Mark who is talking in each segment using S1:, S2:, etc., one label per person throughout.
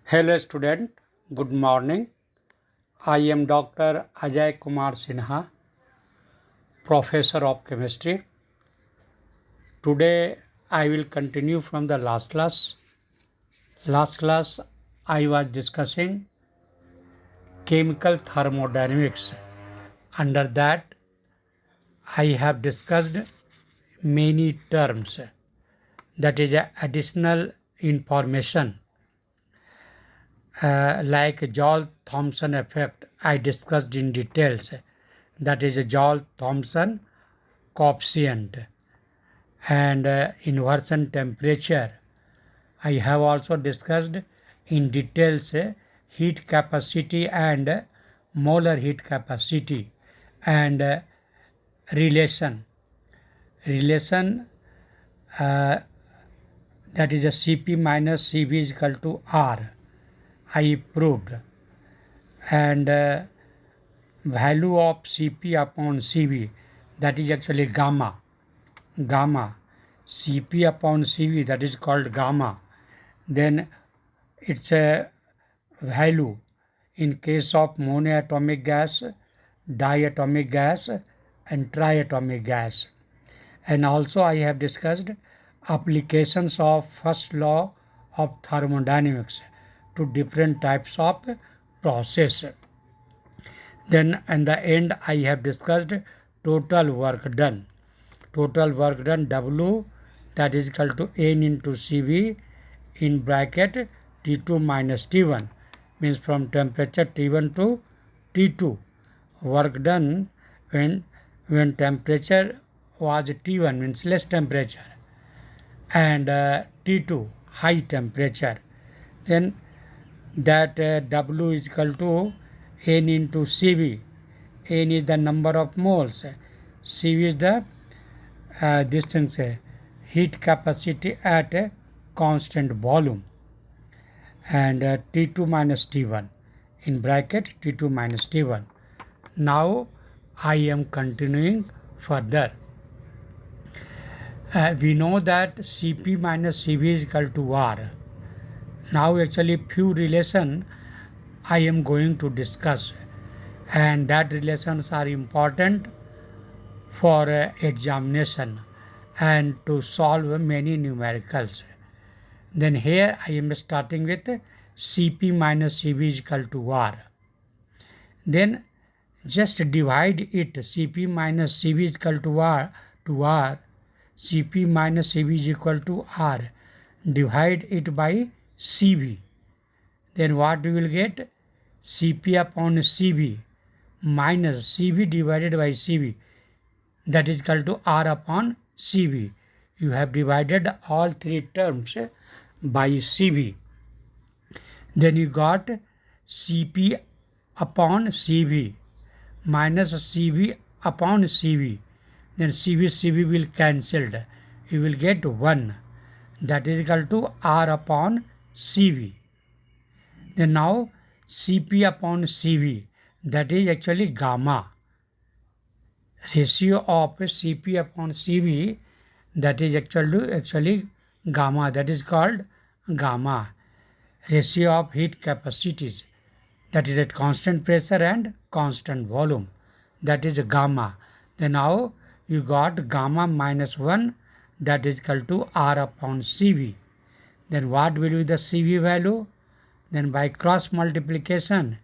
S1: Hello student, good morning. I am Dr. K.Sinha, Professor of Chemistry. Today I will continue from the last class. Last class I was discussing chemical thermodynamics. Under that I have discussed many terms, that is additional information like Joule-Thomson effect I discussed in details, that is a Joule-Thomson coefficient, and inversion temperature. I have also discussed in details heat capacity and molar heat capacity and relation that is a Cp minus Cv is equal to R. I proved, and value of Cp upon Cv, that is actually gamma. Cp upon Cv, that is called gamma. Then it's a value in case of monoatomic gas, diatomic gas and triatomic gas. And also I have discussed applications of first law of thermodynamics to different types of process. Then in the end I have discussed total work done. Total work done W, that is equal to N into Cv in bracket T2 minus T1, means from temperature T1 to T2. Work done when temperature was T1, means less temperature, and T2 high temperature. Then that W is equal to N into Cv. N is the number of moles. Cv is the heat capacity at a constant volume, and T2 minus T1 in bracket T2 minus T1. Now I am continuing further. We know that Cp minus Cv is equal to R. Now actually few relation I am going to discuss, and that relations are important for examination and to solve many numericals. Then here I am starting with Cp minus Cv is equal to R. Then just divide it, Cp minus Cv is equal to R, Cp minus Cv is equal to R. Divide it by Cv. Then what we will get? Cp upon Cv minus Cv divided by Cv, that is equal to R upon Cv. You have divided all three terms by Cv. Then you got Cp upon Cv minus Cv upon Cv. Then Cv will cancelled. You will get 1. That is equal to R upon Cv. Then now Cp upon Cv, that is actually gamma. Ratio of Cp upon Cv, that is actually gamma, that is called gamma. Ratio of heat capacities, that is at constant pressure and constant volume, that is gamma. Then now you got gamma minus 1, that is equal to R upon Cv. Then what will be the Cv value? Then by cross multiplication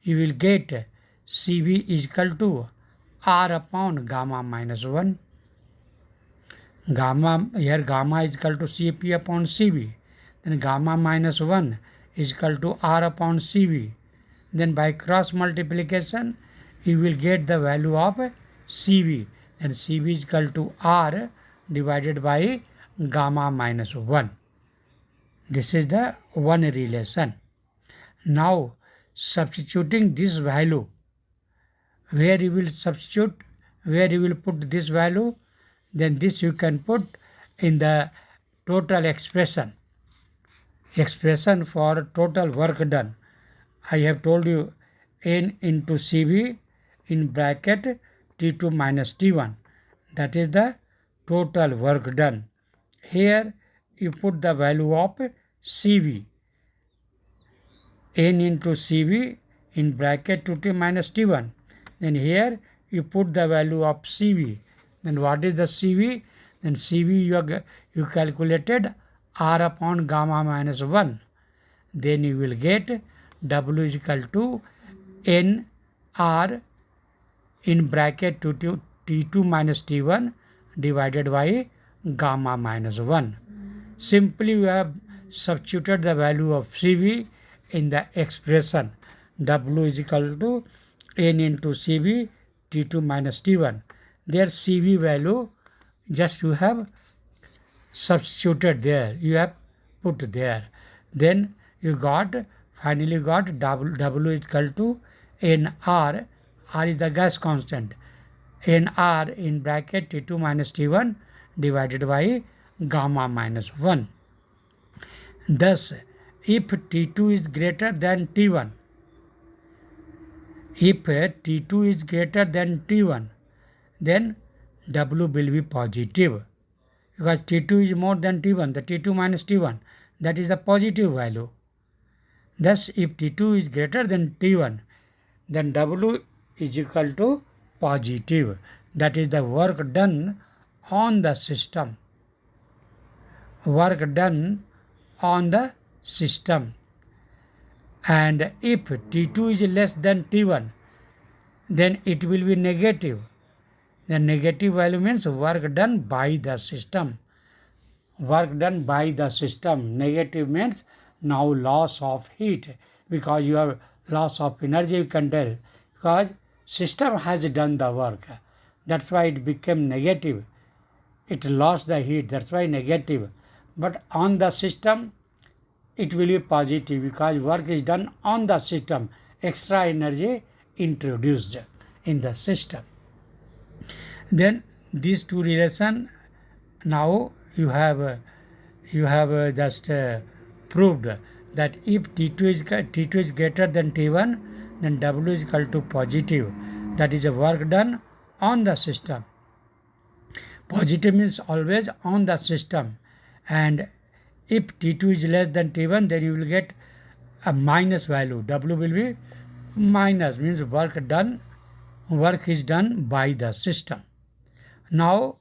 S1: you will get Cv is equal to R upon gamma minus 1. Gamma is equal to Cp upon Cv. Then gamma minus 1 is equal to R upon Cv. Then by cross multiplication you will get the value of Cv. Then Cv is equal to R divided by gamma minus 1. This is the one relation. Now substituting this value, where you will substitute, where you will put this value, then this you can put in the total expression for total work done. I have told you N into Cv in bracket T2 minus T1, that is the total work done. Here you put the value of Cv. n into CV in bracket 2t minus T1. Then here you put the value of CV. Then what is the CV? Then CV you calculated R upon gamma minus 1. Then you will get W is equal to N R in bracket T2 minus T1 divided by gamma minus 1. Simply we have substituted the value of CV in the expression. W is equal to N into CV T2 minus T1. Their CV value just you have substituted there. You have put there. Then you finally got W is equal to NR. R is the gas constant. NR in bracket T2 minus T1 divided by gamma minus 1. Thus, if T2 is greater than T1, if T2 is greater than T1, then W will be positive. Because T2 is more than T1, the T2 minus T1, that is the positive value. Thus, if T2 is greater than T1, then W is equal to positive. That is the work done on the system. Work done on the system. And if T2 is less than T1, then it will be negative. The negative value means work done by the system. Work done by the system. Negative means now loss of heat, because you have loss of energy, you can tell, because system has done the work. That's why it became negative. It lost the heat, that's why negative. But on the system, it will be positive, because work is done on the system. Extra energy introduced in the system. Then these two relations, now you have just proved that if T2 is greater than T1, then W is equal to positive. That is a work done on the system. Positive means always on the system. And if T2 is less than T1, then you will get a minus value. W will be minus, means work is done by the system. Now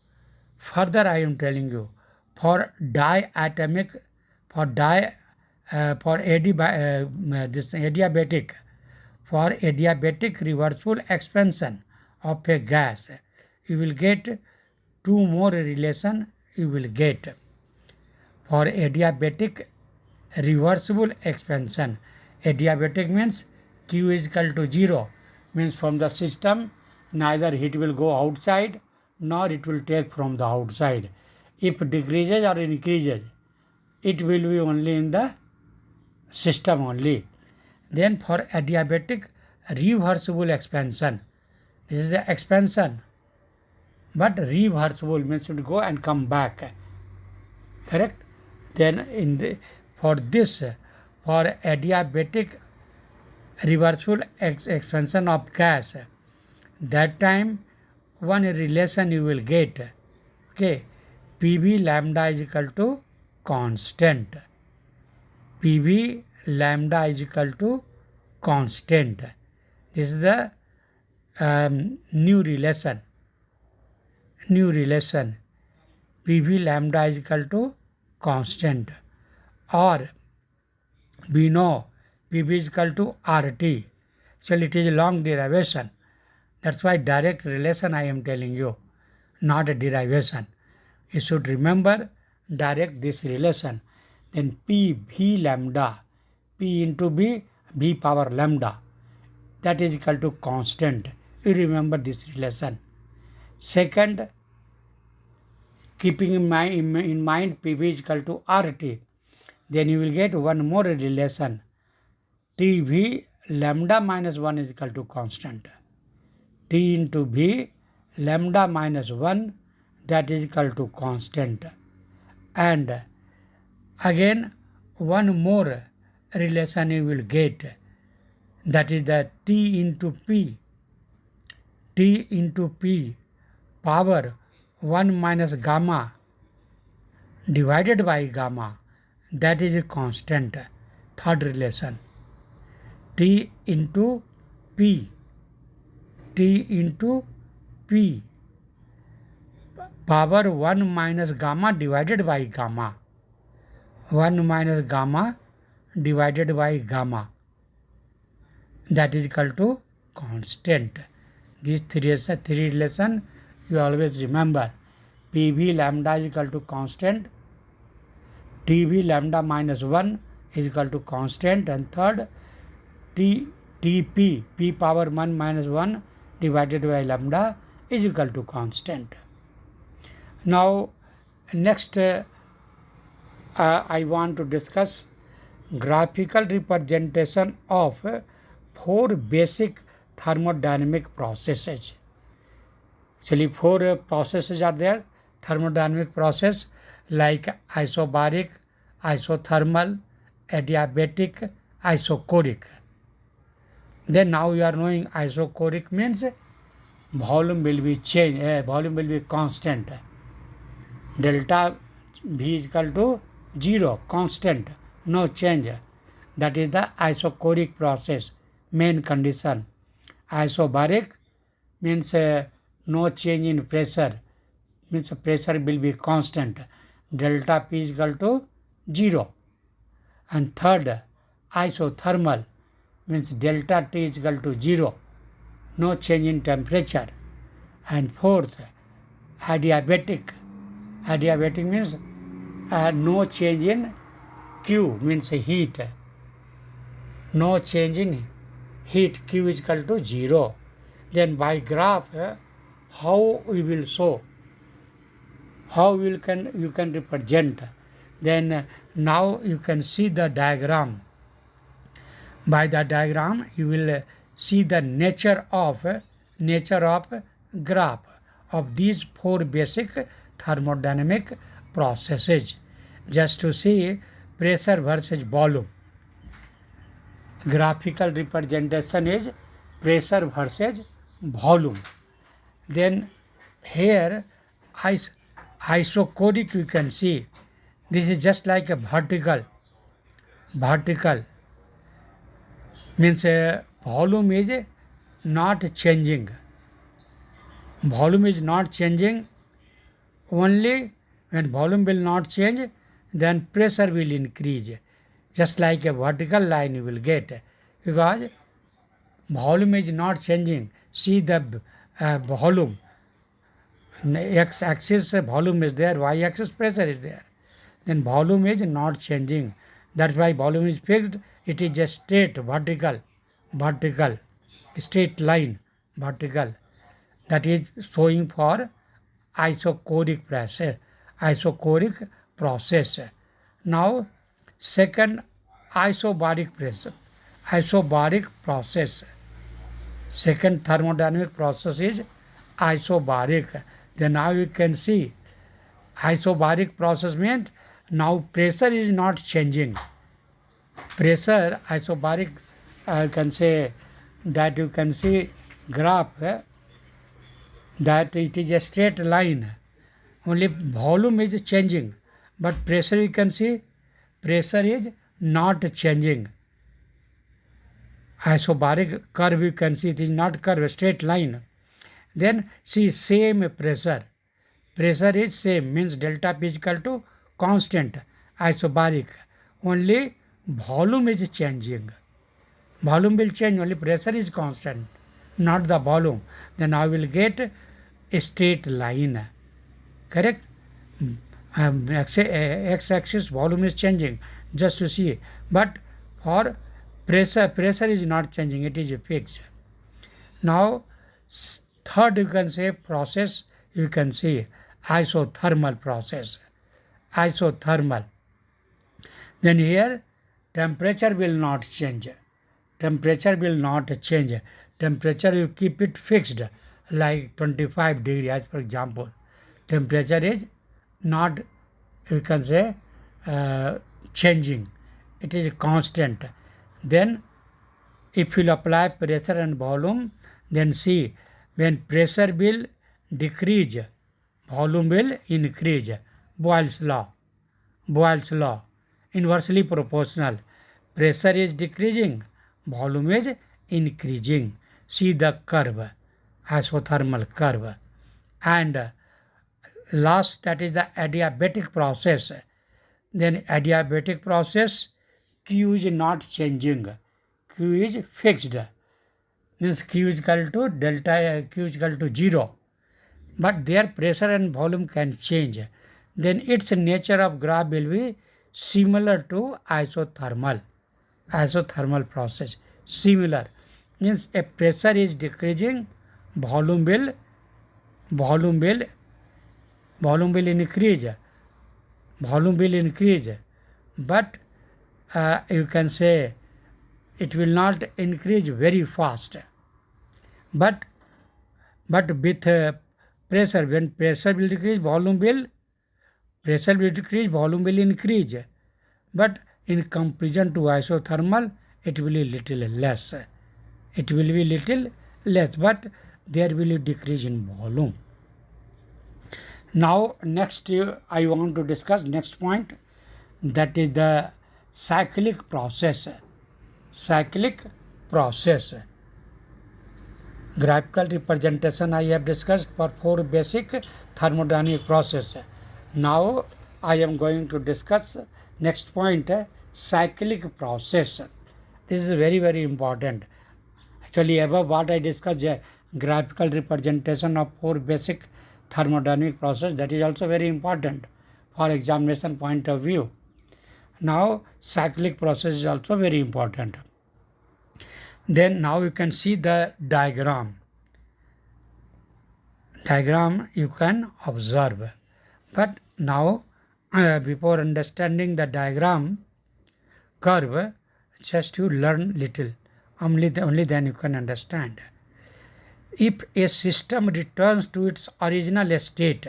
S1: further I am telling you, for adiabatic reversible expansion of a gas, you will get two more relation. You will get for adiabatic reversible expansion. Adiabatic means Q is equal to 0, means from the system neither heat will go outside nor it will take from the outside. If decreases or increases, it will be only in the system only. Then for adiabatic reversible expansion, this is the expansion, but reversible means it will go and come back. Correct? Then for adiabatic reversible expansion of gas, that time one relation you will get. Okay, PV lambda is equal to constant. PV lambda is equal to constant. This is the new relation. PV lambda is equal to constant. Or we know PV is equal to RT. So it is a long derivation. That's why direct relation I am telling you, not a derivation. You should remember direct this relation. Then P V lambda, P into B, V power lambda, that is equal to constant. You remember this relation. Second, keeping in mind PV is equal to RT, then you will get one more relation. TV lambda minus 1 is equal to constant. T into V lambda minus 1, that is equal to constant. And again one more relation you will get, that is the T into P. T into P power 1 minus gamma divided by gamma, that is a constant. Third relation. T into P, T into P, power 1 minus gamma divided by gamma, 1 minus gamma divided by gamma, that is equal to constant. These three relation you always remember. PV lambda is equal to constant, TV lambda minus 1 is equal to constant, and third TP, P power 1 minus 1 divided by lambda is equal to constant. Now next I want to discuss graphical representation of 4 basic thermodynamic processes. Actually 4 processes are there, thermodynamic process like isobaric, isothermal, adiabatic, isochoric. Then now you are knowing isochoric means volume will be changed, volume will be constant. Delta V is equal to 0, constant, no change. That is the isochoric process, main condition. Isobaric means no change in pressure, means pressure will be constant. Delta P is equal to 0. And third, isothermal means delta T is equal to 0, no change in temperature. And fourth, adiabatic. Adiabatic means no change in Q, means heat. No change in heat, Q is equal to 0. Then by graph, how we will show, how you can represent. Then now you can see the diagram. By the diagram you will see the nature of graph of these 4 basic thermodynamic processes. Just to see pressure versus volume. Graphical representation is pressure versus volume. Then here isochoric you can see, this is just like a vertical means volume is not changing. Volume is not changing. Only when volume will not change, then pressure will increase. Just like a vertical line you will get, because volume is not changing. See the volume, x-axis volume is there, y-axis pressure is there. Then volume is not changing. That's why volume is fixed. It is just straight, vertical, straight line, vertical. That is showing for isochoric process. Now second, isobaric process. Second thermodynamic process is isobaric. Then now you can see isobaric process means now pressure is not changing. Pressure, isobaric, I can say that you can see graph that it is a straight line. Only volume is changing, but pressure you can see, pressure is not changing. Isobaric curve you can see, it is not curve, straight line. Then see same pressure. Pressure is same, means delta P is equal to constant, isobaric. Only volume is changing. Volume will change, only pressure is constant, not the volume. Then I will get a straight line. Correct? X-axis volume is changing, just to see. But for pressure is not changing, it is fixed. Now third you can say process, you can see isothermal process. Isothermal. Then here temperature will not change. Temperature will not change. Temperature you keep it fixed, like 25 degrees as for example. Temperature is not, you can say, changing. It is constant. Then if you apply pressure and volume, then see when pressure will decrease, volume will increase. Boyle's law, inversely proportional. Pressure is decreasing, volume is increasing. See the curve, isothermal curve. And last, that is the adiabatic process. Then adiabatic process, Q is not changing. Q is fixed. Means Q is equal to delta Q is equal to 0. But their pressure and volume can change. Then its nature of graph will be similar to isothermal process. Similar means a pressure is decreasing, volume will increase, but you can say it will not increase very fast. But with pressure, when pressure will decrease, volume will increase. But in comparison to isothermal, it will be little less. But there will be decrease in volume. Now next I want to discuss next point, that is the cyclic process. Graphical representation I have discussed for 4 basic thermodynamic process. Now I am going to discuss next point, cyclic process. This is very, very important. Actually, above what I discussed, graphical representation of 4 basic thermodynamic process, that is also very important for examination point of view. Now cyclic process is also very important. Then now you can see the diagram you can observe. But now before understanding the diagram curve, just you learn little, only then you can understand. If a system returns to its original state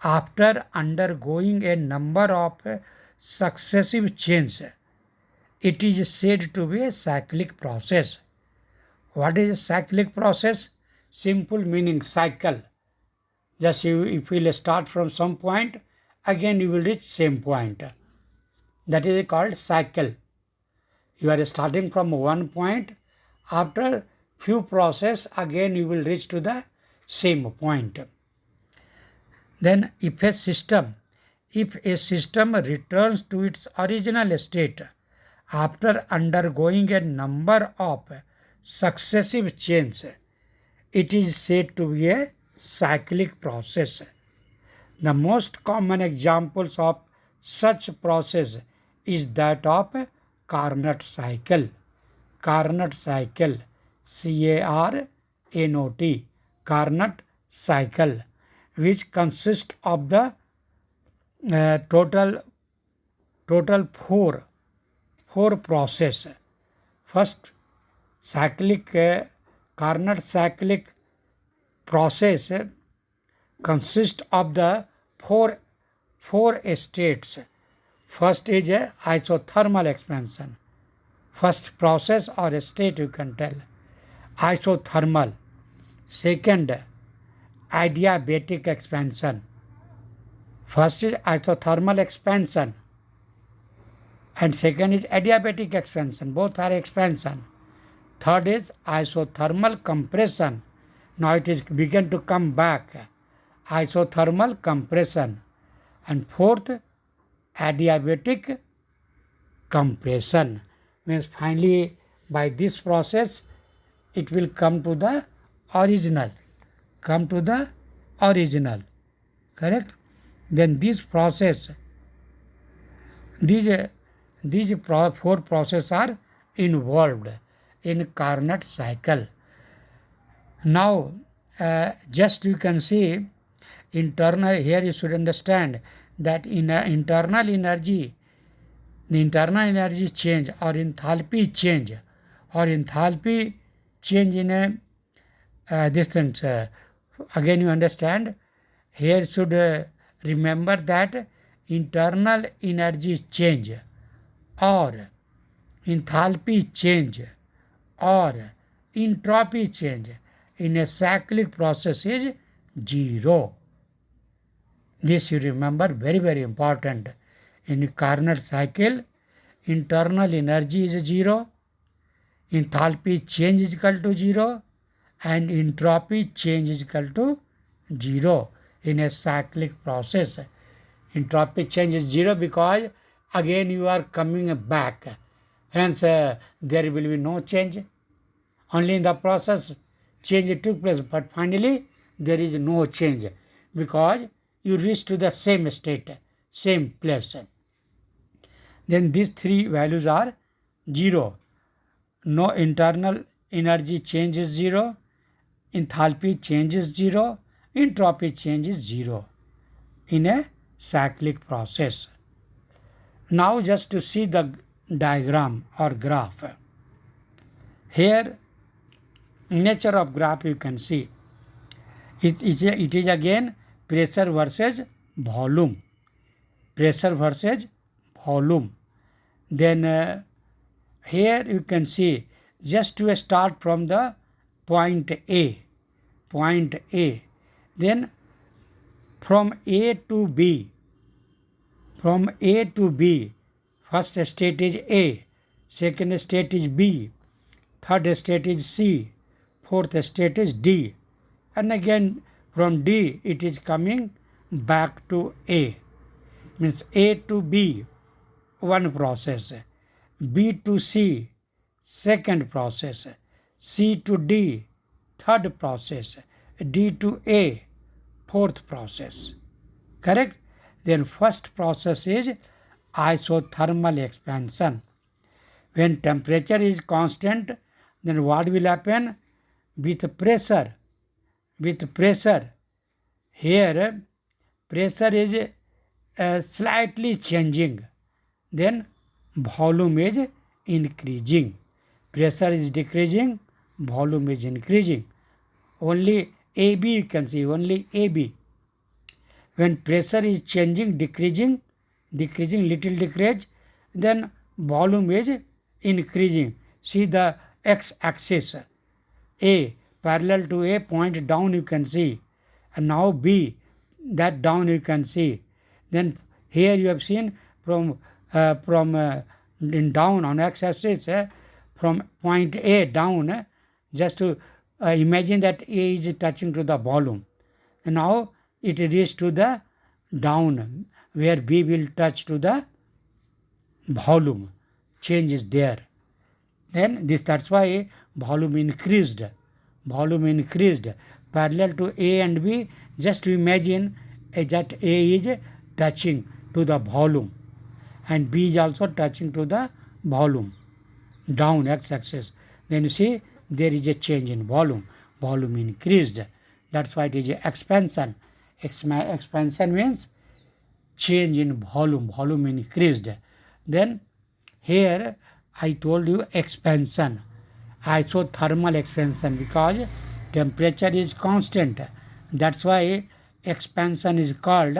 S1: after undergoing a number of successive changes, it is said to be a cyclic process. What is a cyclic process? Simple meaning, cycle. Just if you will start from some point, again you will reach same point. That is called cycle. You are starting from one point, after few process again you will reach to the same point. Then if a system returns to its original state after undergoing a number of successive changes, it is said to be a cyclic process. The most common examples of such process is that of Carnot cycle. Carnot cycle, C-A-R-N-O-T, Carnot cycle, which consists of the total four process. First, Carnot cyclic process consists of the four states. First is a isothermal expansion. First process or state you can tell, isothermal. Second, adiabatic expansion. First is isothermal expansion and second is adiabatic expansion. Both are expansion. Third is isothermal compression. Now it is begun to come back. Isothermal compression. And fourth, adiabatic compression. Means finally by this process it will come to the original. Correct? Then this process, these four processes are involved in Carnot cycle. Now just you can see internal, here you should understand that in internal energy, the internal energy change or enthalpy change in a distance. Again you understand, here should remember that internal energy change or enthalpy change or entropy change in a cyclic process is 0. This you remember, very, very important. In Carnot cycle, internal energy is 0, enthalpy change is equal to 0 and entropy change is equal to 0 in a cyclic process. Entropy change is 0 because again you are coming back. Hence there will be no change. Only in the process change took place, but finally there is no change because you reach to the same state, same place. Then these three values are 0. No internal energy change is 0, enthalpy change is 0, entropy change is 0 in a cyclic process. Now just to see the diagram or graph. Here nature of graph you can see. It is again pressure versus volume. Pressure versus volume. Then here you can see just to start from the point A. Then from A to B. From A to B. First state is A. Second state is B. Third state is C. Fourth state is D. And again from D it is coming back to A. Means A to B, one process. B to C, second process. C to D, third process. D to A, fourth process. Correct? Then first process is isothermal expansion. When temperature is constant, then what will happen? With pressure, here pressure is slightly changing, then volume is increasing. Pressure is decreasing, volume is increasing. Only AB you can see, only AB. When pressure is changing, decreasing, little decrease, then volume is increasing. See the x-axis. A parallel to A, point down you can see, and now B, that down you can see. Then here you have seen from in down on x-axis, from point A down, just to imagine that A is touching to the volume. And now it reaches to the down where B will touch to the volume. Change is there. Then that's why volume increased. Parallel to A and B, just to imagine that A is touching to the volume and B is also touching to the volume, down x-axis. Then you see there is a change in volume. Volume increased. That's why it is expansion. Expansion means change in volume. Volume increased. Then here I told you expansion, isothermal expansion, because temperature is constant. That's why expansion is called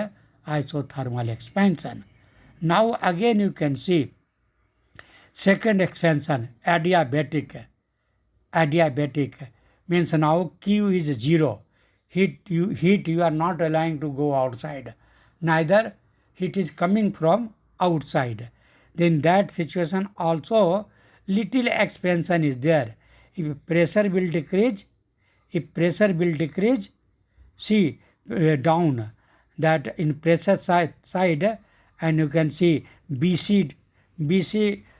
S1: isothermal expansion. Now again you can see second expansion, adiabatic. Adiabatic means now Q is 0. Heat you are not allowing to go outside. Neither heat is coming from outside. Then that situation also little expansion is there. If pressure will decrease, see down that in pressure side, and you can see BC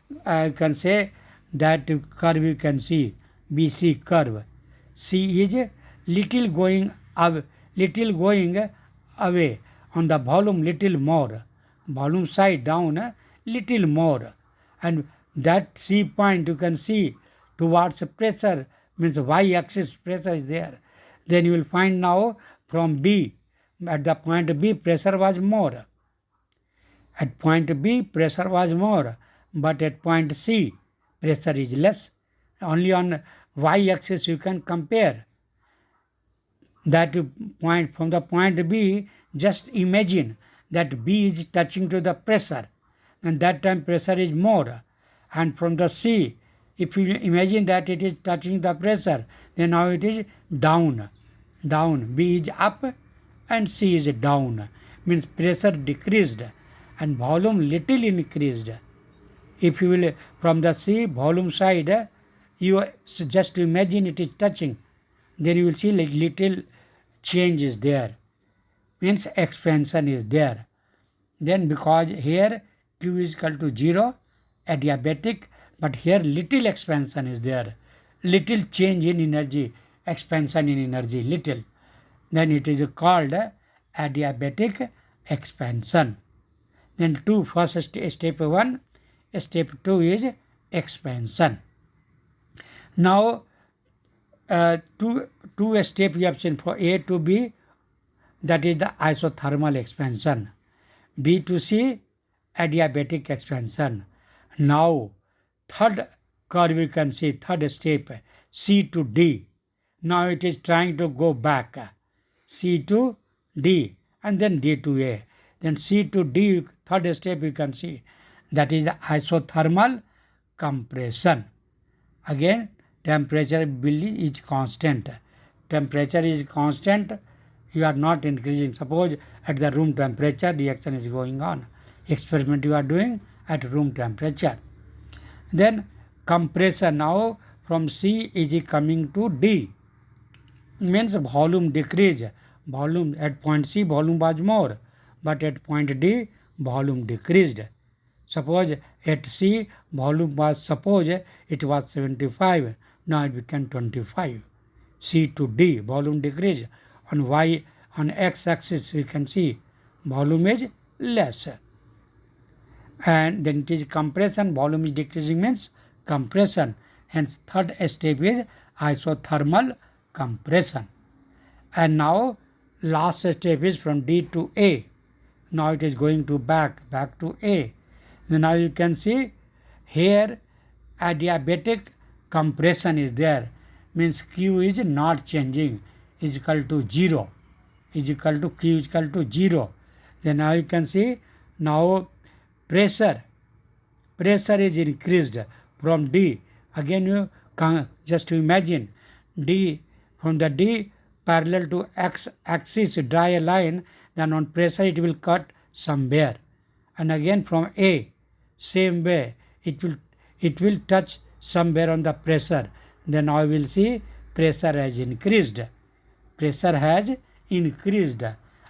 S1: you can say that curve you can see BC curve. C is little going away on the volume, little more. Volume side down little more, and that C point you can see towards pressure, means y-axis pressure is there. Then you will find now from B, at the point B pressure was more. At point B pressure was more, but at point C pressure is less. Only on y-axis you can compare that point. From the point B, just imagine that B is touching to the pressure, and that time pressure is more. And from the C, if you imagine that it is touching the pressure, then now it is down. B is up and C is down. Means pressure decreased and volume little increased. If you will, from the C volume side, you just imagine it is touching, then you will see like little change is there, means expansion is there. Then because here Q is equal to 0, adiabatic, but here little expansion is there, little change in energy, expansion in energy, little. Then it is called adiabatic expansion. Then first step 1, step 2 is expansion. Now two step we have seen for A to B, that is the isothermal expansion. B to C, adiabatic expansion. Now third curve you can see, third step, C to D. Now it is trying to go back, C to D and then D to A. Then C to D, third step you can see, that is the isothermal compression. Again, temperature is constant. Temperature is constant, you are not increasing. Suppose at the room temperature reaction is going on. Experiment you are doing at room temperature. Then compression, now from C is coming to D. Means volume decrease. Volume at point C volume was more, but at point D volume decreased. Suppose at C volume was, suppose it was 75, now it became 25. C to D volume decrease. On Y, on X axis we can see volume is less. And then it is compression, volume is decreasing means compression. Hence third step is isothermal compression. And now last step is from D to A. Now it is going to back to A. Then now you can see here adiabatic compression is there, means Q is not changing, is equal to 0, is equal to Q is equal to 0. Then now you can see now pressure is increased from D. Again you can just to imagine D, from the D parallel to X axis draw a line, then on pressure it will cut somewhere. And again from A, same way it will touch somewhere on the pressure. Then I will see pressure has increased. Pressure has increased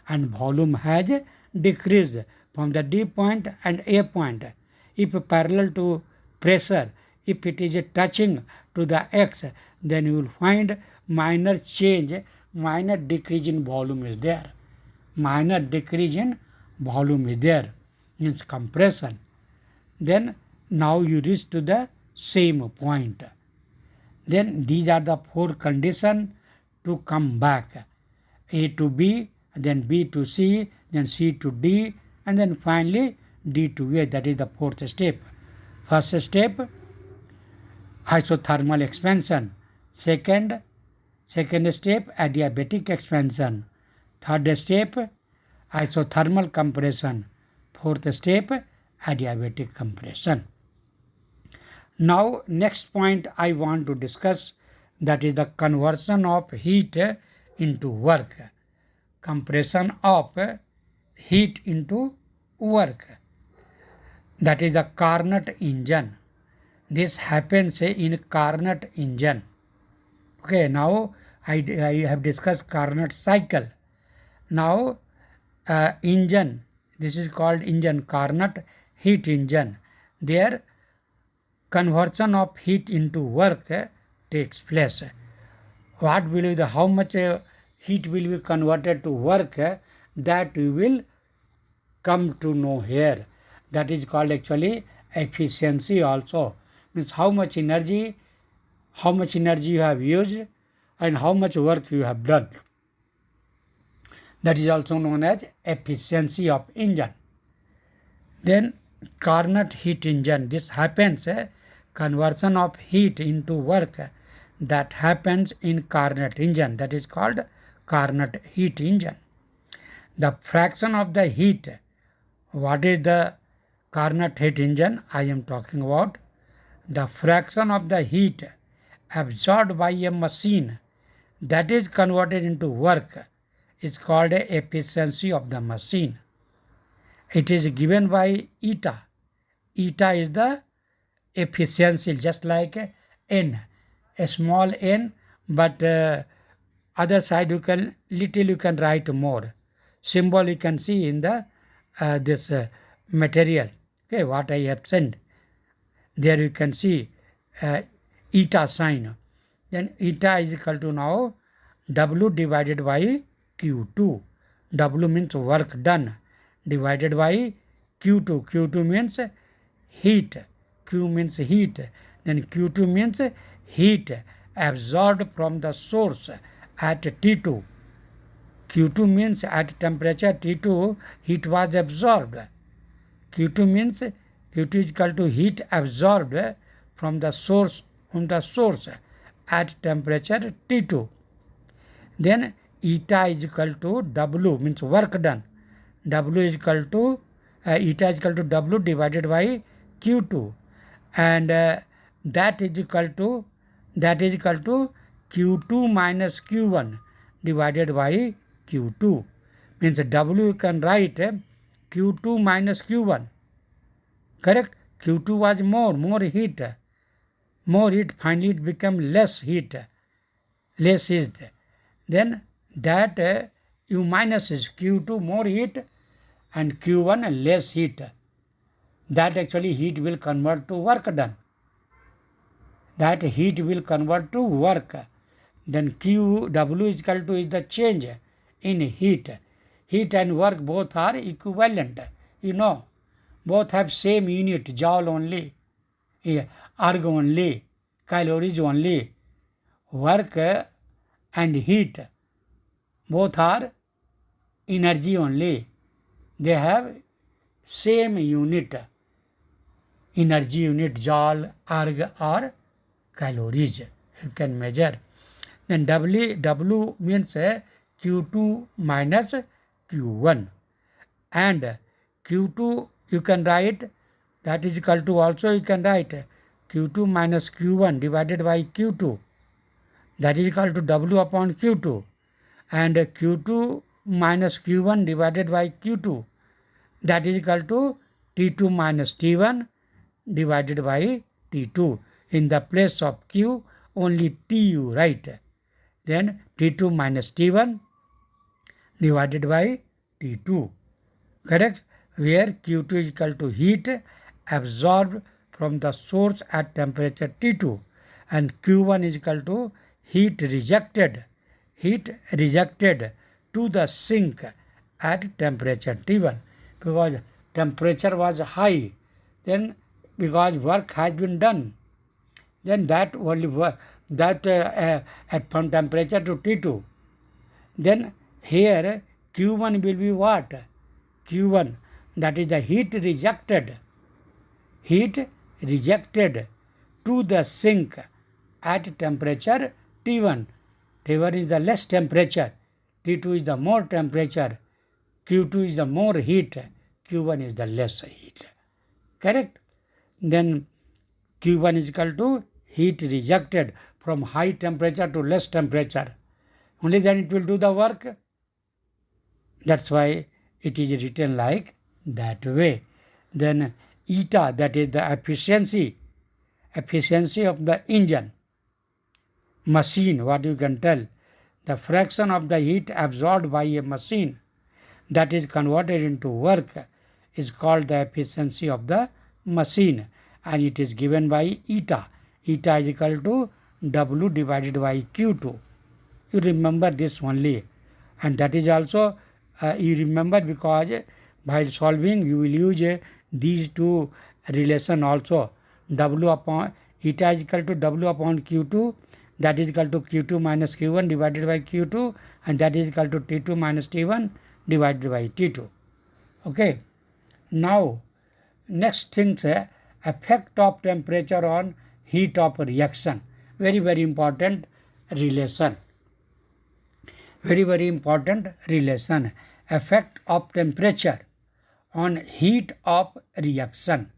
S1: and volume has decreased from the D point and A point. If parallel to pressure, if it is touching to the X, then you will find minor change, minor decrease in volume is there. Minor decrease in volume is there, means compression. Then now you reach to the same point. Then these are the four conditions to come back. A to B, then B to C, then C to D, and then finally D to A. That is the fourth step. First step, isothermal expansion. Second step, adiabatic expansion. Third step, isothermal compression. Fourth step, adiabatic compression. Now next point I want to discuss, that is the conversion of heat into work. Compression of heat into work. That is the Carnot engine. This happens in Carnot engine. Okay, now I have discussed Carnot cycle. Now engine, this is called engine, Carnot heat engine. There conversion of heat into work takes place. What will be the, how much heat will be converted to work, that we will come to know here. That is called actually efficiency also. Means how much energy you have used and how much work you have done. That is also known as efficiency of engine. Then Carnot heat engine, this happens, conversion of heat into work, that happens in Carnot engine, that is called Carnot heat engine. The fraction of the heat, what is the Carnot heat engine I am talking about? The fraction of the heat absorbed by a machine that is converted into work is called a efficiency of the machine. It is given by eta. Eta is the efficiency, just like N. a small n, but other side you can write more. Symbol you can see in the this material. Okay, what I have sent. There you can see eta sign. Then eta is equal to now W divided by Q2. W means work done divided by Q2. Q2 means heat. Q means heat. Then Q2 means heat absorbed from the source at T2. Q2 means at temperature T2 heat was absorbed. Q2 means Q2 is equal to heat absorbed from the source at temperature T2. Then eta is equal to W means work done. W is equal to eta is equal to W divided by Q2, and that is equal to Q2 minus Q1 divided by Q2. Means W you can write Q2 minus Q1. Correct? Q2 was more heat. More heat, finally it become less heat. Then that you minuses Q2 more heat and Q1 less heat. That actually heat will convert to work done. That heat will convert to work. Then W is equal to is the change in heat. Heat and work both are equivalent. You know, both have same unit, joule only, erg only, calories only. Work and heat both are energy only. They have same unit, energy unit, joule, erg or calories. You can measure. Then W means Q2 minus Q1, and Q2 you can write, that is equal to, also you can write Q2 minus Q1 divided by Q2, that is equal to W upon Q2, and Q2 minus Q1 divided by Q2, that is equal to T2 minus T1 divided by T2. In the place of Q, only T you write. Then T2 minus T1 divided by T2. Correct? Where Q2 is equal to heat absorbed from the source at temperature T2, and Q1 is equal to heat rejected to the sink at temperature T1, because temperature was high, then because work has been done, then that only work that at from temperature to T2. Then here Q1 will be what? Q1, that is the heat rejected to the sink at temperature T1. T1 is the less temperature, T2 is the more temperature, Q2 is the more heat, Q1 is the less heat. Correct? Then Q1 is equal to heat rejected from high temperature to less temperature. Only then it will do the work. That's why it is written like that way. Then eta, that is the efficiency of the engine, machine, what you can tell, the fraction of the heat absorbed by a machine that is converted into work is called the efficiency of the machine, and it is given by eta. Eta is equal to W divided by Q2. You remember this only, and that is also you remember because while solving you will use these two relation also. W upon eta is equal to W upon Q2, that is equal to Q2 minus Q1 divided by Q2, and that is equal to T2 minus T1 divided by T2. Okay. Now next thing, effect of temperature on heat of reaction. Very important relation. Very important relation. Effect of temperature on heat of reaction.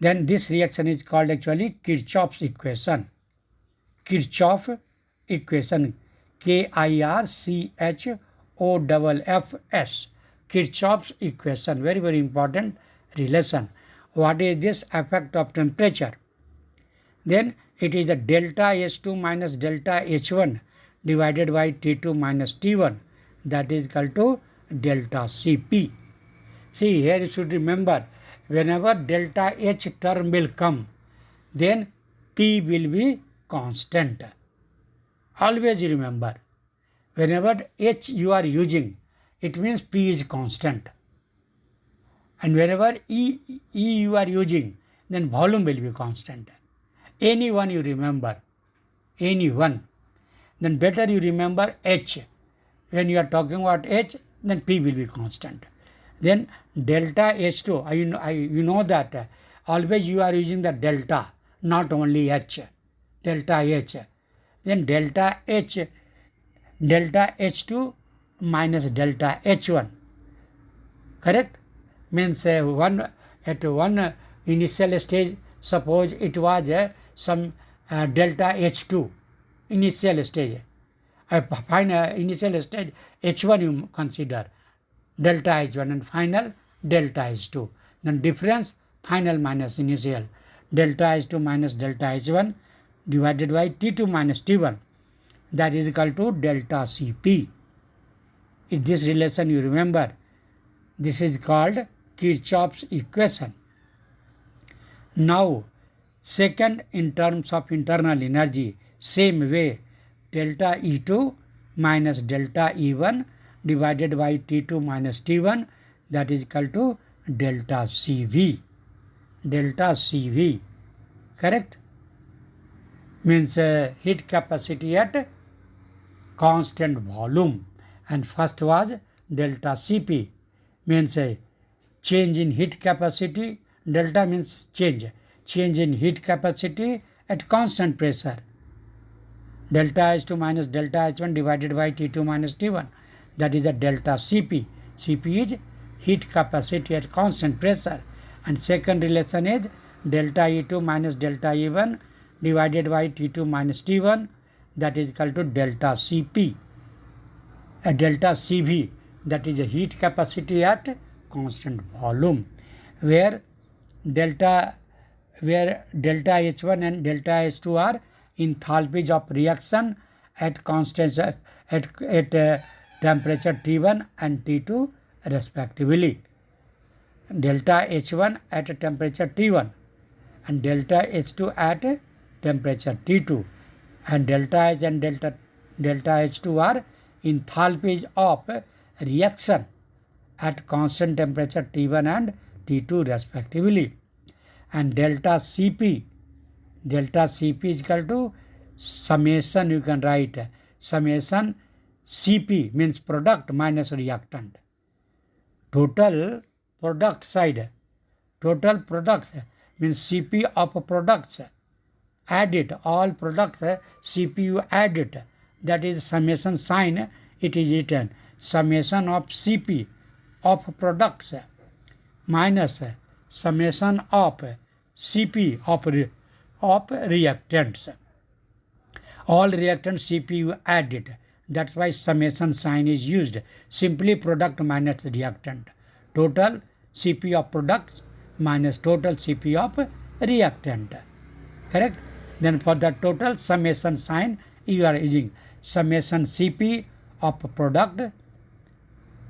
S1: Then this reaction is called actually Kirchhoff's equation. Kirchhoff equation. Kirchhoffs. Kirchhoff's equation. Very important relation. What is this effect of temperature? Then it is the delta H2 minus delta H1 divided by T2 minus T1, that is equal to delta Cp. See, here you should remember, whenever delta H term will come, then P will be constant. Always remember, whenever H you are using, it means P is constant. And whenever E you are using, then volume will be constant. Any one you remember, any one. Then better you remember H. When you are talking about H, then P will be constant. Then delta H2, you know that always you are using the delta, not only H, delta H. Then delta H2 minus delta H1, correct? Means at one initial stage, suppose it was some delta H2 initial stage. Final initial stage H1 you consider, delta H1, and final delta H2. Then difference final minus initial, delta H2 minus delta H1 divided by T2 minus T1, that is equal to delta Cp. If this relation you remember, this is called Kirchhoff's equation. Now, second, in terms of internal energy, same way, delta E2 minus delta E1 divided by T2 minus T1, that is equal to delta Cv. Delta Cv, correct? Means heat capacity at constant volume. And first was delta Cp, means change in heat capacity. Delta means change in heat capacity at constant pressure. Delta H2 minus delta H1 divided by T2 minus T1, that is a delta Cp. Cp is heat capacity at constant pressure. And second relation is delta E2 minus delta E1 divided by T2 minus T1, that is equal to delta Cp. A delta Cv, that is a heat capacity at constant volume, where delta H1 and delta H2 are enthalpies of reaction at constant at temperature T1 and T2 respectively. Delta H1 at a temperature T1 and delta H2 at temperature T2, and delta H and delta H2 are enthalpies of reaction at constant temperature T1 and T2 respectively. And delta Cp is equal to summation, you can write summation Cp means product minus reactant. Total product side, total products means Cp of products, add it, all products Cp you add it, that is summation sign, it is written summation of Cp of products minus summation of Cp of reactants. All reactants Cp you add it, that's why summation sign is used. Simply product minus reactant. Total Cp of products minus total Cp of reactant. Correct? Then for the total summation sign, you are using summation Cp of product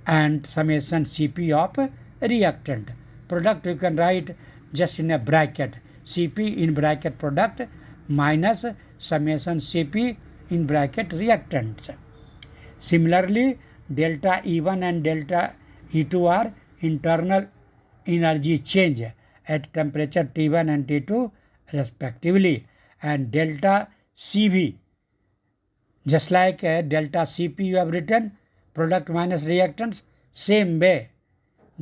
S1: and summation Cp of reactant. Product you can write just in a bracket, Cp in bracket product minus summation Cp in bracket reactants. Similarly, delta E1 and delta E2 are internal energy change at temperature T1 and T2 respectively, and delta Cv, just like delta Cp you have written, product minus reactants, same way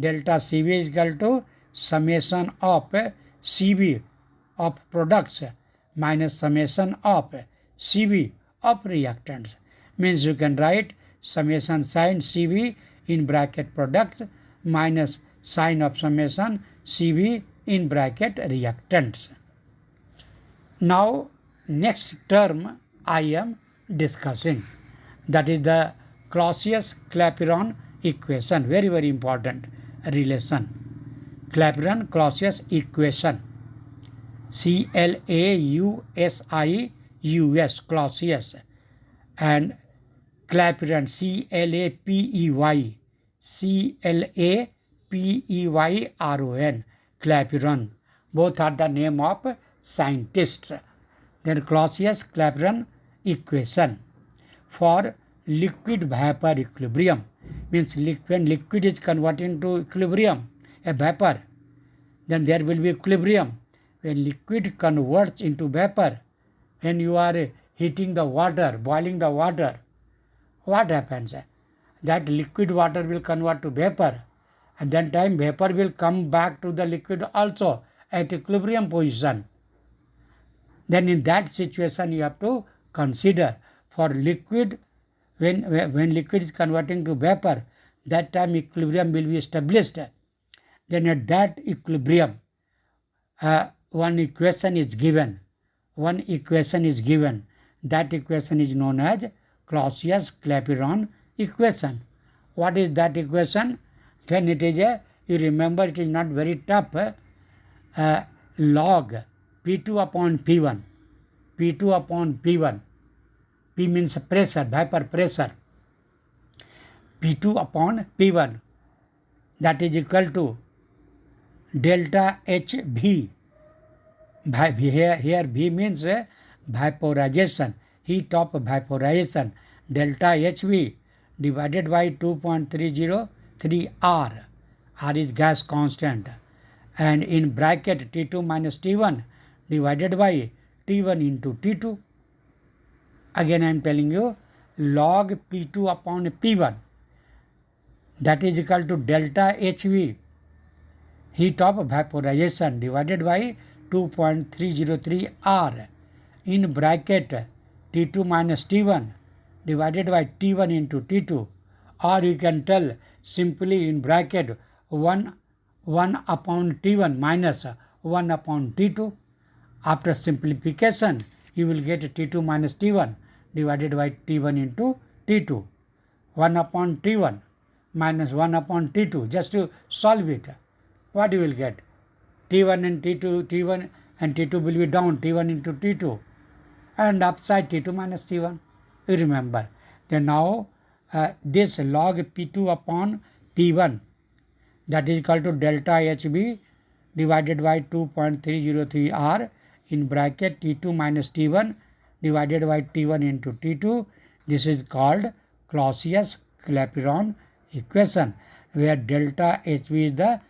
S1: delta Cv is equal to summation of Cv of products minus summation of Cv of reactants. Means you can write summation sign Cv in bracket products minus sign of summation Cv in bracket reactants. Now next term I am discussing, that is the Clausius-Clapeyron equation, very very important relation. Clapeyron-Clausius equation. Clausius, Clausius, and Clapeyron, Clapeyron, Clapeyron. Both are the name of scientists. Then Clausius Clapeyron equation for liquid vapor equilibrium means when liquid is converted to equilibrium, a vapor, then there will be equilibrium. When liquid converts into vapor, when you are heating the water, boiling the water, what happens? That liquid water will convert to vapor, and then time vapor will come back to the liquid also at equilibrium position. Then in that situation you have to consider for liquid, when liquid is converting to vapor, that time equilibrium will be established. Then at that equilibrium, one equation is given. That equation is known as Clausius-Clapeyron equation. What is that equation? Then it is you remember it is not very tough, log P2 upon P1. P means pressure, vapor pressure. P2 upon P1, that is equal to delta HV. Here V means vaporization, heat of vaporization. Delta HV divided by 2.303 R. R is gas constant. And in bracket T2 minus T1 divided by T1 into T2. Again I am telling you, log P2 upon P1, that is equal to delta HV, heat of vaporization, divided by 2.303 R, in bracket T2 minus T1 divided by T1 into T2, or you can tell simply in bracket 1 upon T1 minus 1 upon T2. After simplification, you will get T2 minus T1 divided by T1 into T2. 1 upon T1 minus 1 upon T2. Just to solve it, what you will get? T1 and T1 and T2 will be down, T1 into T2, and upside T2 minus T1. You remember. Then now this log P2 upon P1, that is equal to delta HB divided by 2.303 R in bracket T2 minus T1 divided by T1 into T2. This is called Clausius-Clapeyron equation, where delta HB is the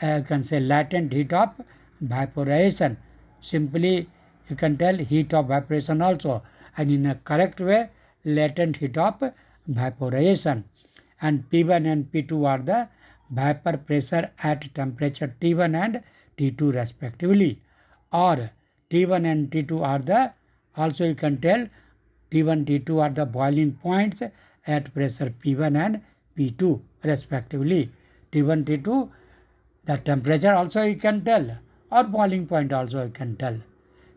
S1: you can say latent heat of vaporization. Simply you can tell heat of evaporation also, and in a correct way latent heat of vaporization. And P1 and P2 are the vapor pressure at temperature T1 and T2 respectively, or T1 and T2 are the, also you can tell T1 T2 are the boiling points at pressure P1 and P2 respectively. T1 T2 the temperature also you can tell, or boiling point also you can tell.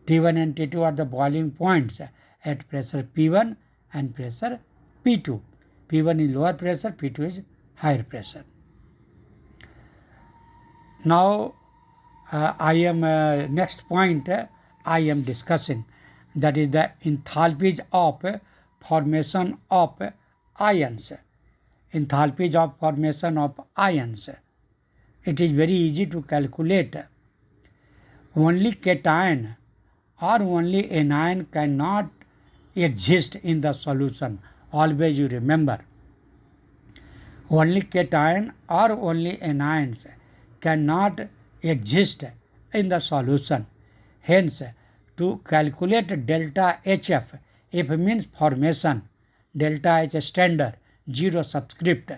S1: T1 and T2 are the boiling points at pressure P1 and pressure P2. P1 is lower pressure, P2 is higher pressure. Now next point I am discussing, that is the enthalpies of formation of ions. Enthalpies of formation of ions. It is very easy to calculate. Only cation or only anion cannot exist in the solution. Always you remember. Only cation or only anions cannot exist in the solution. Hence, to calculate delta HF, F means formation, delta H standard, 0 subscript.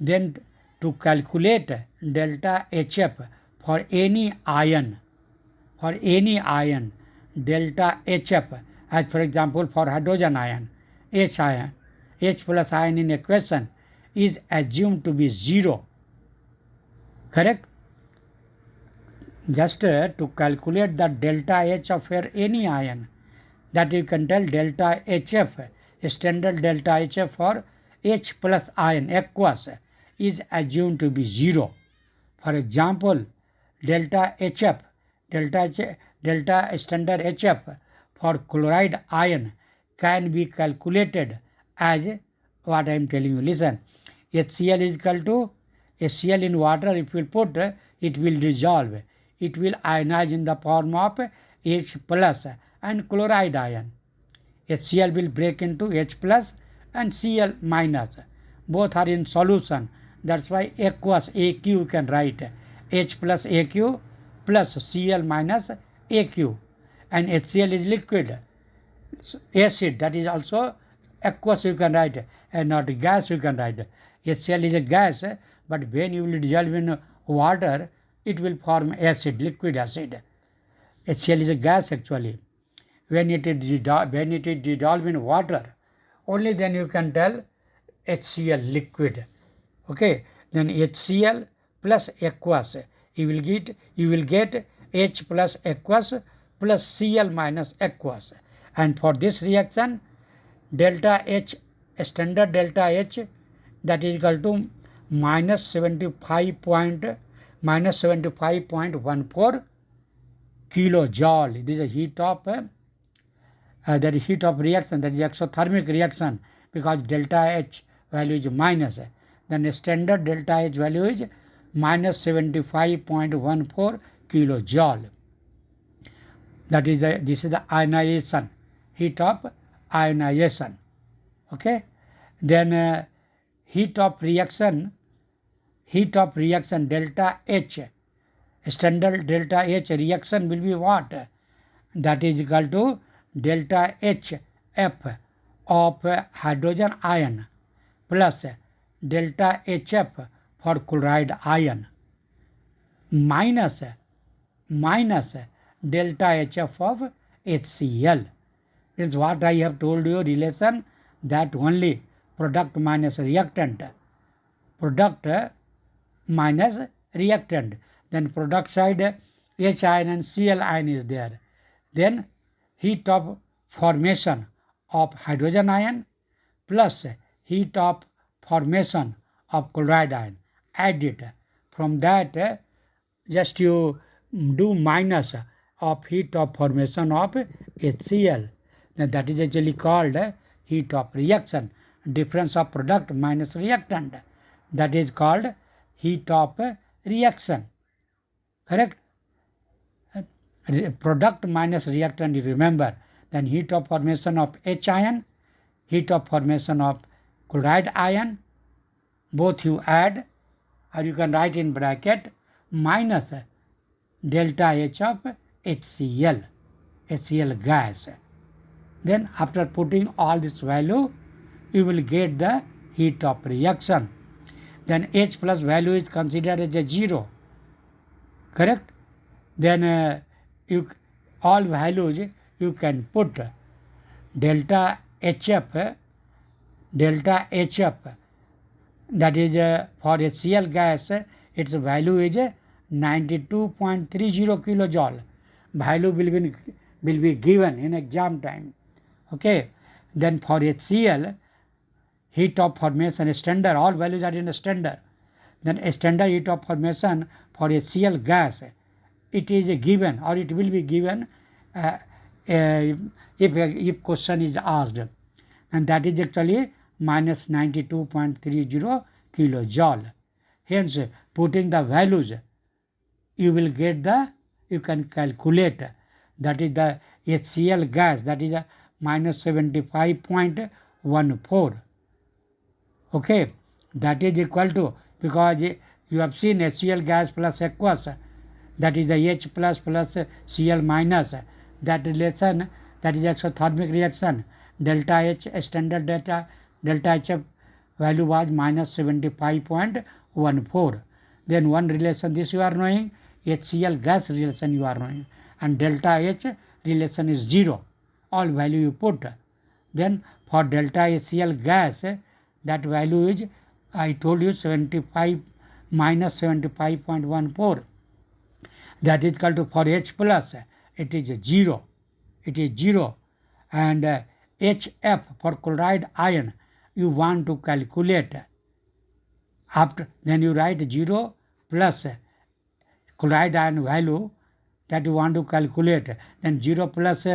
S1: Then to calculate delta HF for any ion, delta HF, as for example for hydrogen ion, H plus ion in equation is assumed to be 0. Correct? Just to calculate the delta H of any ion, that you can tell delta HF, standard delta HF for H plus ion aqueous is assumed to be 0. For example, delta HF, delta standard HF for chloride ion can be calculated as what I am telling you. Listen, HCl is equal to HCl in water. If you put, it will dissolve. It will ionize in the form of H plus and chloride ion. HCl will break into H plus and Cl minus. Both are in solution. That's why aqueous AQ you can write. H plus AQ plus Cl minus AQ. And HCl is liquid. Acid, that is also aqueous you can write, and not gas you can write. HCl is a gas, but when you will dissolve in water, it will form acid, liquid acid. HCl is a gas actually. When it is dissolved in water, only then you can tell HCl liquid. Okay, then HCl plus aqueous, you will get H plus aqueous plus Cl minus aqueous. And for this reaction, delta H, standard delta H, that is equal to minus 75.14 kilojoule. This is a heat of that is heat of reaction, that is exothermic reaction, because delta H value is minus. Then standard delta H value is minus 75.14 kilojoule. That is this is the ionization, heat of ionization. Okay, then heat of reaction delta H, standard delta H reaction will be what? That is equal to delta HF of hydrogen ion plus delta HF for chloride ion minus delta HF of HCl. Is what I have told you, relation that only product minus reactant. Product minus reactant. Then product side H ion and Cl ion is there. Then heat of formation of hydrogen ion plus heat of formation of chloride ion. Add it. From that, just you do minus of heat of formation of HCl. Then that is actually called heat of reaction. Difference of product minus reactant. That is called heat of reaction. Correct? Product minus reactant, you remember. Then heat of formation of H ion, heat of formation of chloride ion, both you add, or you can write in bracket, minus delta H of HCl gas. Then after putting all this value, you will get the heat of reaction. Then H plus value is considered as a 0. Correct? Then all values you can put delta HF, that is for HCl gas, its value is 92.30 kilojoule. Value will be given in exam time. Okay. Then for HCl, heat of formation standard, all values are in a standard. Then a standard heat of formation for HCl gas, it is given, or it will be given if question is asked, and that is actually minus 92.30 kilojoule. Hence, putting the values, you will get you can calculate, that is the HCl gas, that is minus 75.14. Okay, that is equal to, because you have seen HCl gas plus aqueous, that is the H plus Cl minus, that relation, that is exothermic reaction. Delta H standard delta HF value was minus 75.14. Then one relation, this you are knowing, HCl gas relation you are knowing, and delta H relation is 0. All value you put. Then for delta HCl gas, that value is, I told you, minus 75.14. That is equal to, for H plus, it is 0. It is 0. And HF for chloride ion, you want to calculate. After, then you write 0 plus chloride ion value that you want to calculate, then 0 plus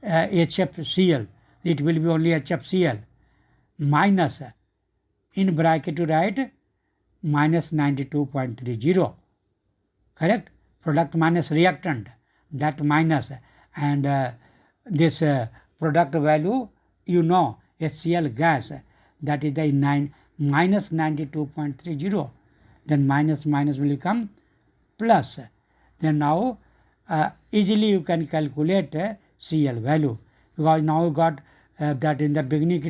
S1: HFCl, it will be only HFCl, minus, in bracket to write minus 92.30, correct? Product minus reactant, that minus, and this product value, you know, HCl gas, that is the minus 92.30, then minus will become plus. Then now easily you can calculate Cl value, because now you got that in the beginning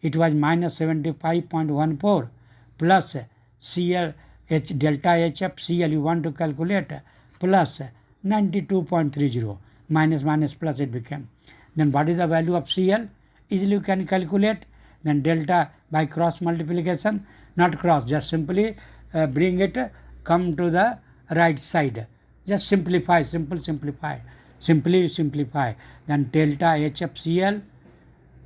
S1: it was minus 75.14 plus Cl delta HF Cl you want to calculate plus 92.30, minus plus it became. Then what is the value of Cl? Easily you can calculate. Then delta by cross multiplication, not cross, just simply bring it, come to the right side. Just simplify, simply simplify. Then delta HFCl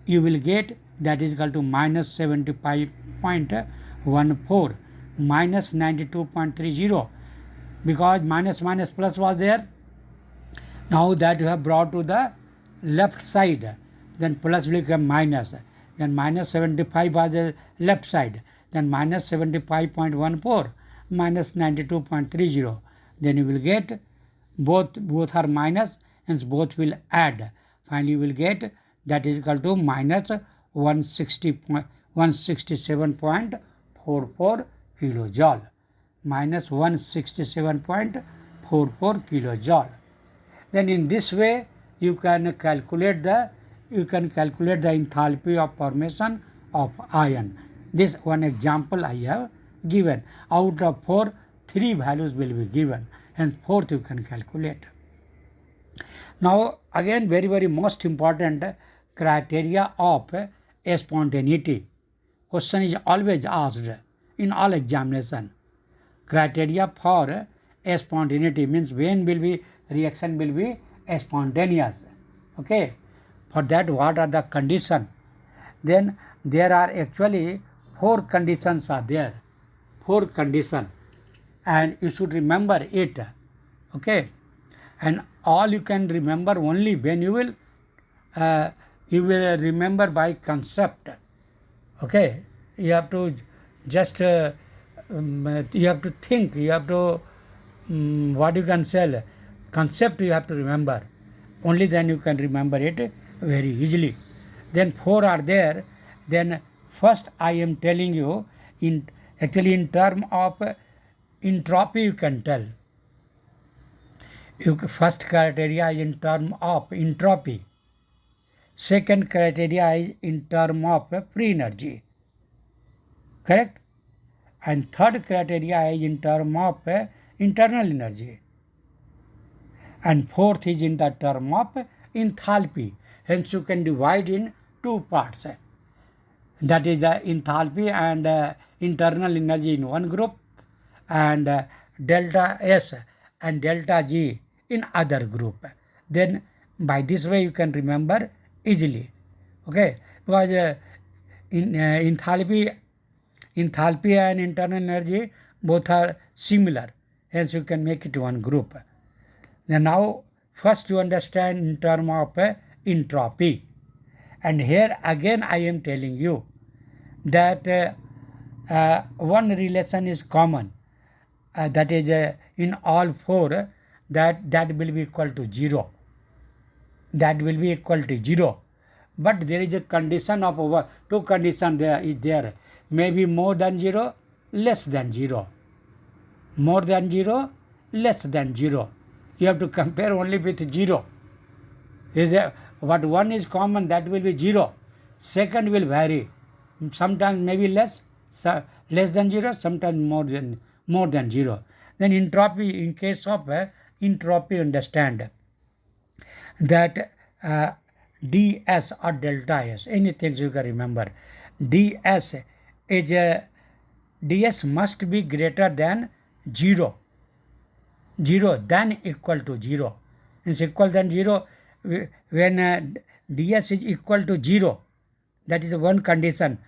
S1: you will get, that is equal to minus 75.14 minus 92.30, because minus plus was there. Now that you have brought to the left side, then plus will become minus. Then minus 75 was the left side, then minus 75.14 minus 92.30. Then you will get both are minus, hence both will add. Finally you will get that is equal to minus 167.44 kilojoule. Minus 167.44 kilojoule. Then in this way you can calculate the enthalpy of formation of ion. This one example I have given. Out of 4, 3 values will be given, and 4th you can calculate. Now again very most important criteria of spontaneity. Question is always asked in all examination. Criteria for spontaneity means when will be reaction will be spontaneous. Okay. For that, what are the conditions? Then there are actually 4 conditions are there. 4 conditions, and you should remember it. Okay. And all you can remember only when you will remember by concept. Okay. You have to just you have to think. You have to what you can say, concept you have to remember. Only then you can remember it very easily. Then 4 are there. Then first I am telling you in term of entropy you can tell. First criteria is in term of entropy. Second criteria is in term of free energy. Correct? And third criteria is in term of internal energy. And fourth is in the term of enthalpy. Hence you can divide in 2 parts. That is the enthalpy and internal energy in one group, and delta S and delta G in other group. Then by this way you can remember easily. Okay, because enthalpy and internal energy both are similar. Hence you can make it one group. Then now first you understand in term of entropy. And here again I am telling you that one relation is common, that is in all 4, that will be equal to 0. That will be equal to 0. But there is a condition of 2 conditions there is there. Maybe more than 0, less than 0. More than 0, less than 0. You have to compare only with 0. What one is common, that will be 0. Second will vary. Sometimes maybe less than 0, sometimes more than 0. Then entropy, in case of entropy, understand that ds or delta S, anything you can remember. ds must be greater than 0. 0 than equal to 0. It's equal than 0 when ds is equal to 0. That is one condition.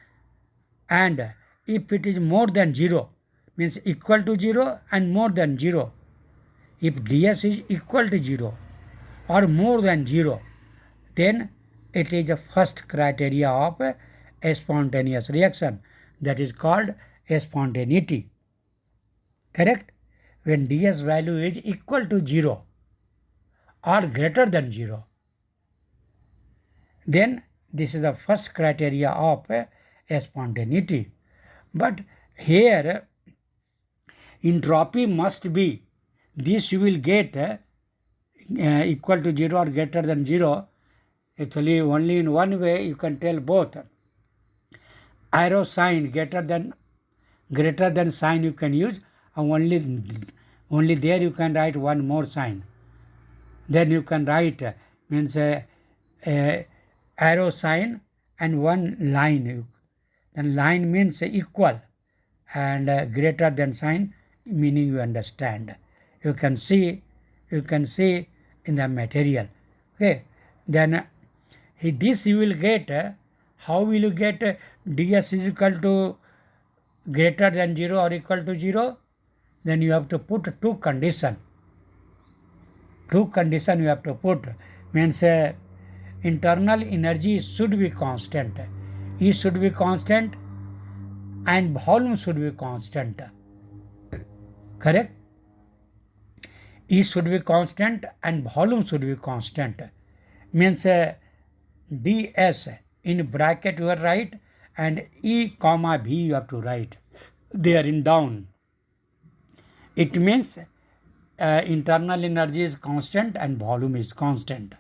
S1: And if it is more than 0, means equal to 0 and more than 0. If ds is equal to 0 or more than 0, then it is the first criteria of a spontaneous reaction, that is called a spontaneity. Correct? When ds value is equal to 0 or greater than 0, then this is the first criteria of a spontaneity. But here entropy must be, this you will get equal to 0 or greater than 0. Actually only in one way you can tell both. Arrow sign greater than sign you can use, and only there you can write one more sign. Then you can write means arrow sign and one line. Then line means equal, and greater than sign meaning you understand. You can see in the material. Okay. Then this you will get. How will you get ds is equal to greater than 0 or equal to 0? Then you have to put two condition. You have to put, means internal energy should be constant. E should be constant and volume should be constant. Correct? E should be constant and volume should be constant. Means ds in bracket you are right, and E comma V you have to write there in down. It means internal energy is constant and volume is constant.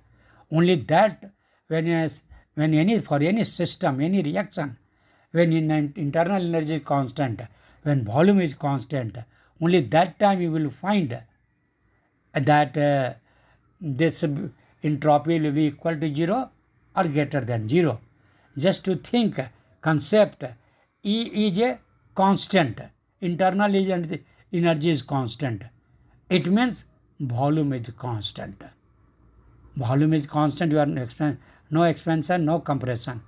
S1: Only that when for any system, any reaction, when internal energy is constant, when volume is constant, only that time you will find that this entropy will be equal to 0 or greater than 0. Just to think concept, E is a constant, internal energy is constant. It means volume is constant. Volume is constant, you are no expansion, no compression.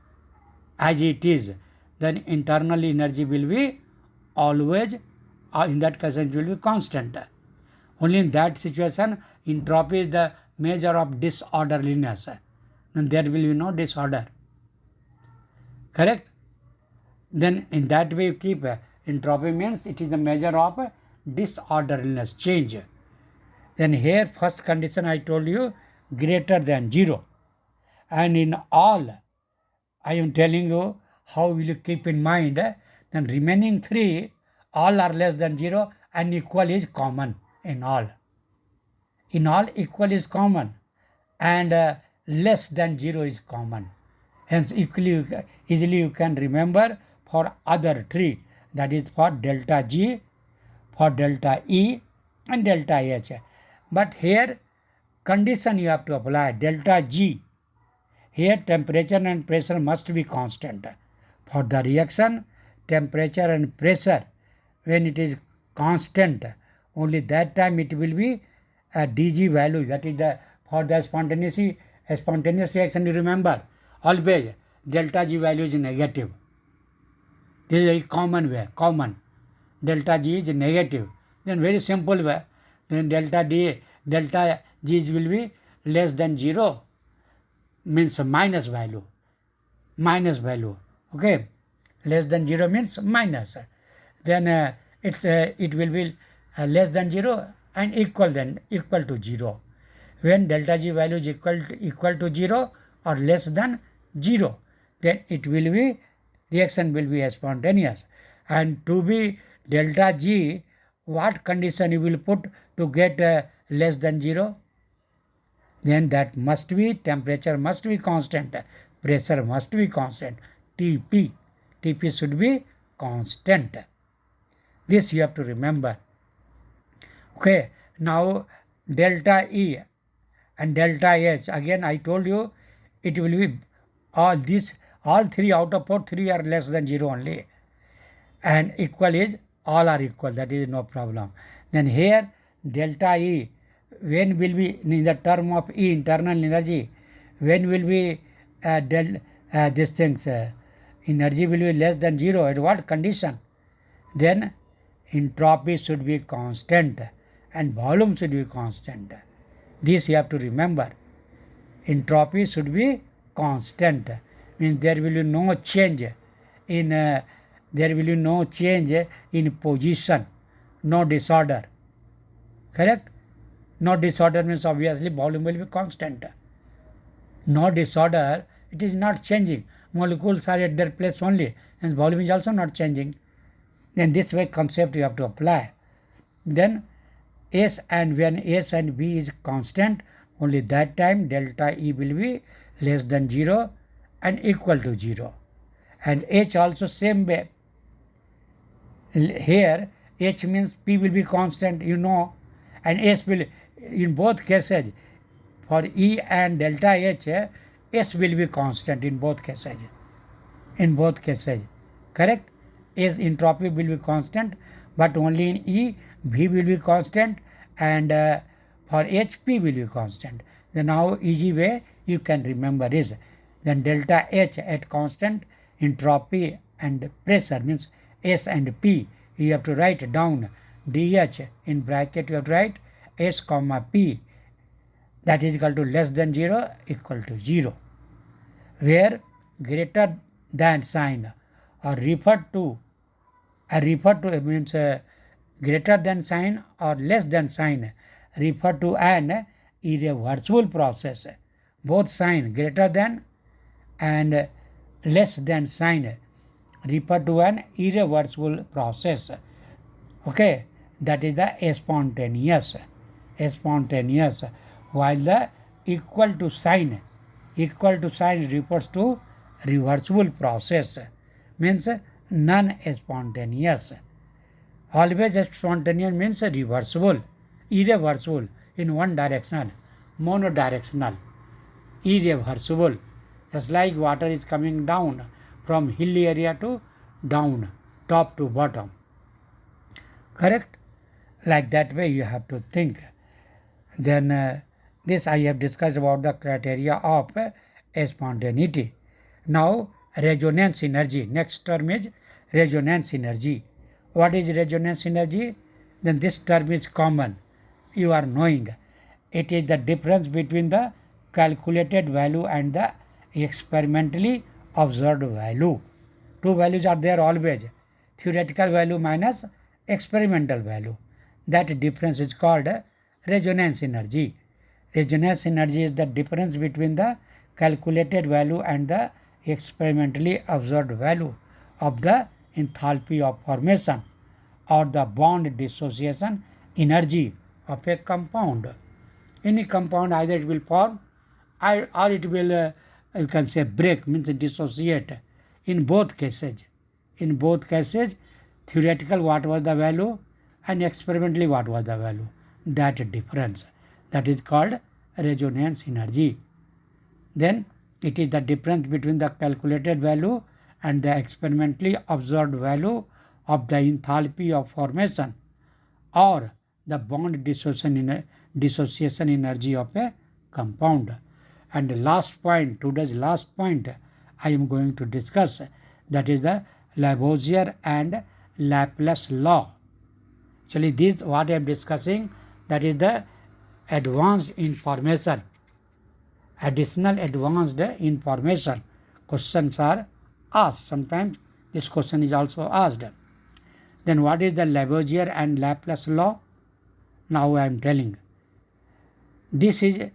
S1: As it is, then internal energy will be always, in that case it will be constant. Only in that situation, entropy is the measure of disorderliness. And there will be no disorder. Correct? Then in that way you keep entropy means it is the measure of disorderliness, change. Then here first condition I told you greater than 0. And in all, I am telling you how will you keep in mind, then remaining 3, all are less than 0 and equal is common in all. In all equal is common and less than 0 is common. Hence easily you can remember for other 3, that is for delta G, for delta E and delta H. But here condition you have to apply, delta G. Here temperature and pressure must be constant. For the reaction, temperature and pressure, when it is constant, only that time it will be a dg value, that is for the spontaneous reaction, you remember always delta G value is negative. This is a common way, delta G is negative. Then very simple way, then delta G will be less than 0, means minus value. Okay, less than 0 means minus. Then it will be less than 0 and equal to 0. When delta G value is equal to 0 or less than 0, then it will be, reaction will be spontaneous. And to be delta G, what condition you will put to get less than 0? Then that must be, temperature must be constant, pressure must be constant, Tp should be constant. This you have to remember. Okay, now delta E and delta H, again I told you it will be all 3 out of 4, 3 are less than 0 only, and equal is all are equal, that is no problem. Then here delta E, when will be in the term of E, internal energy, when will be these things energy will be less than 0, at what condition? Then entropy should be constant and volume should be constant. This you have to remember. Entropy should be constant, means there will be no change in position, no disorder. Correct? No disorder means obviously volume will be constant. No disorder, it is not changing. Molecules are at their place only, and volume is also not changing. Then this way concept you have to apply. Then S, and when S and B is constant, only that time delta E will be less than 0 and equal to 0. And H also same way. Here H means P will be constant, and S will, in both cases, for E and delta H, S will be constant in both cases. Correct? S entropy will be constant, but only in E, V will be constant, and for H, P will be constant. Then how easy way you can remember is, then delta H at constant entropy and pressure, means S and P, you have to write down dH in bracket, you have to write S comma P, that is equal to less than 0 equal to 0, where greater than sign or referred to means greater than sign or less than sign refer to an irreversible process. Both sign greater than and less than sign refer to an irreversible process. Okay, that is the spontaneous, while the equal to sign refers to reversible process, means non-spontaneous. Always spontaneous means reversible, irreversible, in one directional, monodirectional, irreversible. Just like water is coming down from hilly area to down, top to bottom. Correct? Like that way you have to think. Then this I have discussed about the criteria of spontaneity. Now resonance energy. Next term is resonance energy. What is resonance energy? Then this term is common. You are knowing. It is the difference between the calculated value and the experimentally observed value. Two values are there always. Theoretical value minus experimental value. That difference is called resonance energy. Resonance energy is the difference between the calculated value and the experimentally observed value of the enthalpy of formation or the bond dissociation energy of a compound. Any compound, either it will form or it will, you can say, break, means dissociate. In both cases, theoretical what was the value and experimentally what was the value. That difference, that is called resonance energy. Then it is the difference between the calculated value and the experimentally observed value of the enthalpy of formation or the bond dissociation energy of a compound. And the last point, today's last point, I am going to discuss, that is the Lavoisier and Laplace law. Actually, this what I am discussing, that is the advanced information, additional advanced information. Questions are asked. Sometimes this question is also asked. Then what is the Lavoisier and Laplace law? Now I am telling. This is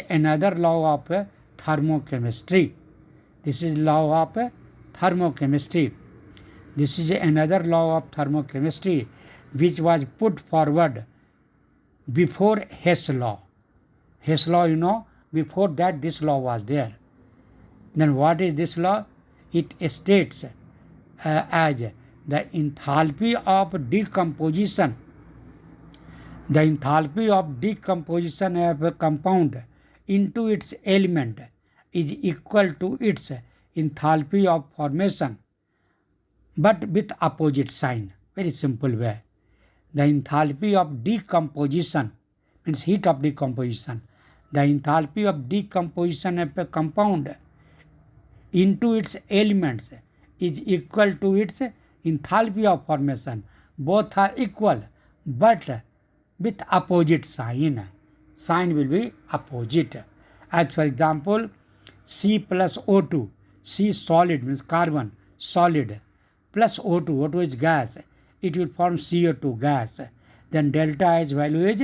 S1: another law of thermochemistry. This is law of thermochemistry. This is another law of thermochemistry which was put forward before Hess law. Hess law, before that this law was there. Then what is this law? It states as the enthalpy of decomposition. The enthalpy of decomposition of a compound into its element is equal to its enthalpy of formation, but with opposite sign. Very simple way. The enthalpy of decomposition means heat of decomposition. The enthalpy of decomposition of a compound into its elements is equal to its enthalpy of formation. Both are equal, but with opposite sign. Sign will be opposite. As for example, C plus O2. C solid means carbon, solid, plus O2. O2 is gas. It will form CO2 gas. Then delta H value is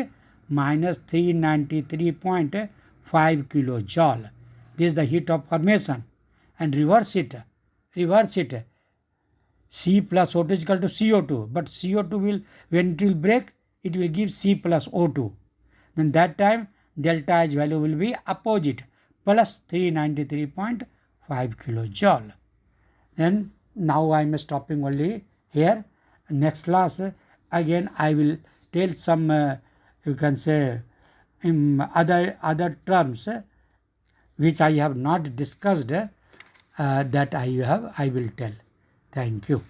S1: minus 393.5 kilojoule. This is the heat of formation. And reverse it. C plus O2 is equal to CO2. But CO2 will, when it will break, it will give C plus O2. Then that time delta H value will be opposite, plus 393.5 kilojoule. Then now I am stopping only here. Next class again I will tell some you can say other terms which I have not discussed that I will tell. Thank you.